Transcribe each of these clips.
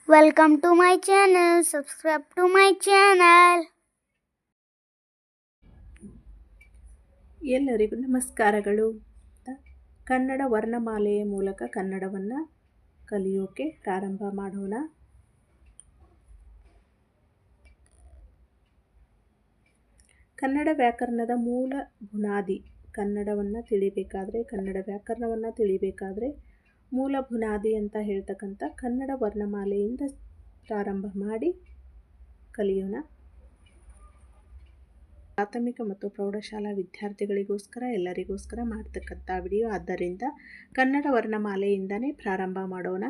Welcome to my channel. Subscribe to my channel. ಎಲ್ಲರಿಗೂ ನಮಸ್ಕಾರಗಳು. ಕನ್ನಡ ವರ್ಣಮಾಲೆಯ ಮೂಲಕ ಕನ್ನಡವನ್ನು ಕಲಿಯೋಕೆ ಪ್ರಾರಂಭ ಮಾಡೋಣ. ಕನ್ನಡ ವ್ಯಾಕರಣದ ಮೂಲ ಬುನಾದಿ. ಕನ್ನಡವನ್ನು ತಿಳಿಬೇಕಾದ್ರೆ, ಕನ್ನಡ ವ್ಯಾಕರಣವನ್ನು ತಿಳಿಬೇಕಾದ್ರೆ ಮೂಲ ಬುನಾದಿ ಅಂತ ಹೇಳ್ತಕ್ಕಂಥ ಕನ್ನಡ ವರ್ಣಮಾಲೆಯಿಂದ ಪ್ರಾರಂಭ ಮಾಡಿ ಕಲಿಯೋಣ. ಪ್ರಾಥಮಿಕ ಮತ್ತು ಪ್ರೌಢಶಾಲಾ ವಿದ್ಯಾರ್ಥಿಗಳಿಗೋಸ್ಕರ ಎಲ್ಲರಿಗೋಸ್ಕರ ಮಾಡ್ತಕ್ಕಂಥ ವಿಡಿಯೋ. ಆದ್ದರಿಂದ ಕನ್ನಡ ವರ್ಣಮಾಲೆಯಿಂದನೇ ಪ್ರಾರಂಭ ಮಾಡೋಣ.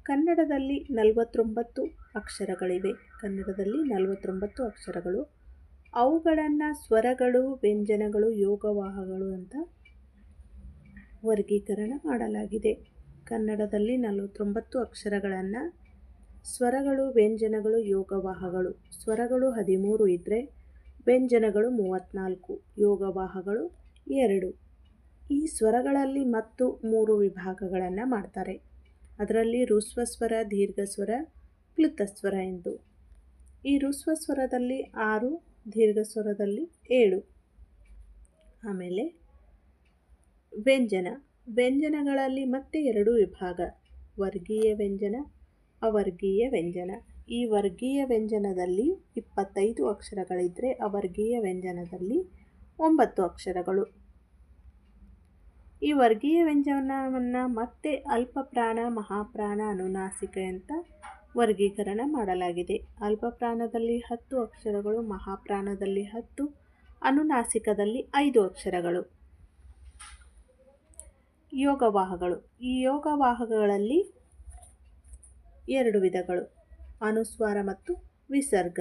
ಕನ್ನಡದಲ್ಲಿ 49 ಅಕ್ಷರಗಳಿವೆ. ಕನ್ನಡದಲ್ಲಿ 49 ಅಕ್ಷರಗಳು. ಅವುಗಳನ್ನು ಸ್ವರಗಳು, ವ್ಯಂಜನಗಳು, ಯೋಗವಾಹಗಳು ಅಂತ ವರ್ಗೀಕರಣ ಮಾಡಲಾಗಿದೆ. ಕನ್ನಡದಲ್ಲಿ 49 ಅಕ್ಷರಗಳನ್ನು ಸ್ವರಗಳು, ವ್ಯಂಜನಗಳು, ಯೋಗವಾಹಗಳು. ಸ್ವರಗಳು 13 ಇದ್ದರೆ ವ್ಯಂಜನಗಳು 34, ಯೋಗವಾಹಗಳು 2. ಈ ಸ್ವರಗಳಲ್ಲಿ ಮತ್ತು 3 ವಿಭಾಗಗಳನ್ನು ಮಾಡ್ತಾರೆ. ಅದರಲ್ಲಿ ಋಸ್ವಸ್ವರ, ದೀರ್ಘಸ್ವರ, ಪ್ಲುತಸ್ವರ ಎಂದು. ಈ ಋಸ್ವಸ್ವರದಲ್ಲಿ 6, ದೀರ್ಘಸ್ವರದಲ್ಲಿ 7. ಆಮೇಲೆ ವ್ಯಂಜನಗಳಲ್ಲಿ ಮತ್ತೆ 2 ವಿಭಾಗ: ವರ್ಗೀಯ ವ್ಯಂಜನ, ಅವರ್ಗೀಯ ವ್ಯಂಜನ. ಈ ವರ್ಗೀಯ ವ್ಯಂಜನದಲ್ಲಿ 25 ಅಕ್ಷರಗಳಿದ್ದರೆ ಅವರ್ಗೀಯ ವ್ಯಂಜನದಲ್ಲಿ 9 ಅಕ್ಷರಗಳು. ಈ ವರ್ಗೀಯ ವ್ಯಂಜನವನ್ನು ಮತ್ತೆ ಅಲ್ಪಪ್ರಾಣ, ಮಹಾಪ್ರಾಣ, ಅನುನಾಸಿಕ ಅಂತ ವರ್ಗೀಕರಣ ಮಾಡಲಾಗಿದೆ. ಅಲ್ಪಪ್ರಾಣದಲ್ಲಿ 10 ಅಕ್ಷರಗಳು, ಮಹಾಪ್ರಾಣದಲ್ಲಿ 10, ಅನುನಾಸಿಕದಲ್ಲಿ 5 ಅಕ್ಷರಗಳು. ಯೋಗವಾಹಗಳು. ಈ ಯೋಗವಾಹಗಳಲ್ಲಿ 2 ವಿಧಗಳು: ಅನುಸ್ವಾರ ಮತ್ತು ವಿಸರ್ಗ.